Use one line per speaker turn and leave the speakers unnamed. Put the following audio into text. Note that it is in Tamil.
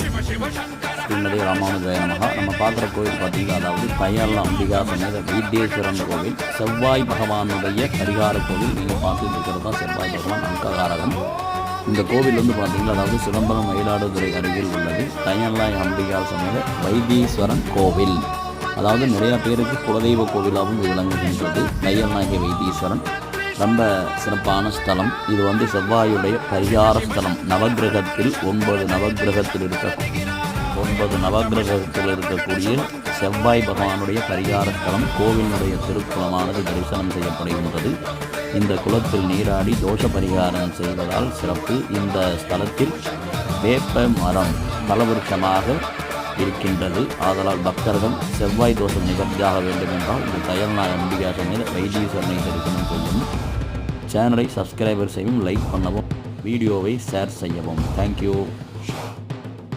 ஸ்ரீமதி ராமானுஜாய நமகா. நம்ம பார்க்குற கோவில் பார்த்திங்கன்னா அதாவது தையல்ல அம்பிகா சமேத வைத்தீஸ்வரன் கோவில், செவ்வாய் பகவானுடைய பரிகார கோவில். நீங்கள் பார்த்துட்டு இருக்கிறது தான் செவ்வாய் பகவான் அங்ககாரகம். இந்த கோவில் வந்து பார்த்திங்கன்னா அதாவது சிதம்பரம் மயிலாடுதுறை அருகில் உள்ளது தையல்லாய் அம்பிகா சமேத வைத்தீஸ்வரன் கோவில். அதாவது நிறையா பேருக்கு குலதெய்வ கோவிலாகவும் விளங்குகின்றது. தையல்நாயகி வைத்தீஸ்வரன் ரொம்ப சிறப்பான ஸ்தலம். இது வந்து செவ்வாயுடைய பரிகார ஸ்தலம். நவகிரகத்தில் 9 நவகிரகத்தில் இருக்கக்கூடிய செவ்வாய் பகவானுடைய பரிகார ஸ்தலம். கோவிலுடைய திருக்குளமானது தரிசனம் செய்யப்படுகின்றது. இந்த குளத்தில் நீராடி தோஷ பரிகாரம் செய்வதால் சிறப்பு. இந்த ஸ்தலத்தில் வேப்ப மரம் பலவிருஷமாக இருக்கின்றது. ஆதலால் பக்தர்கள் செவ்வாய் தோஷம் நிவர்த்தியாக வேண்டும் என்றால் இந்த தையல்நாய் அம்பிகா சமேத வைத்தீஸ்வரனை தரிசனம் செய்யவும். சேனலை சப்ஸ்கிரைபர் செய்யவும், லைக் பண்ணவும், வீடியோவை ஷேர் செய்யவும். தேங்க்யூ.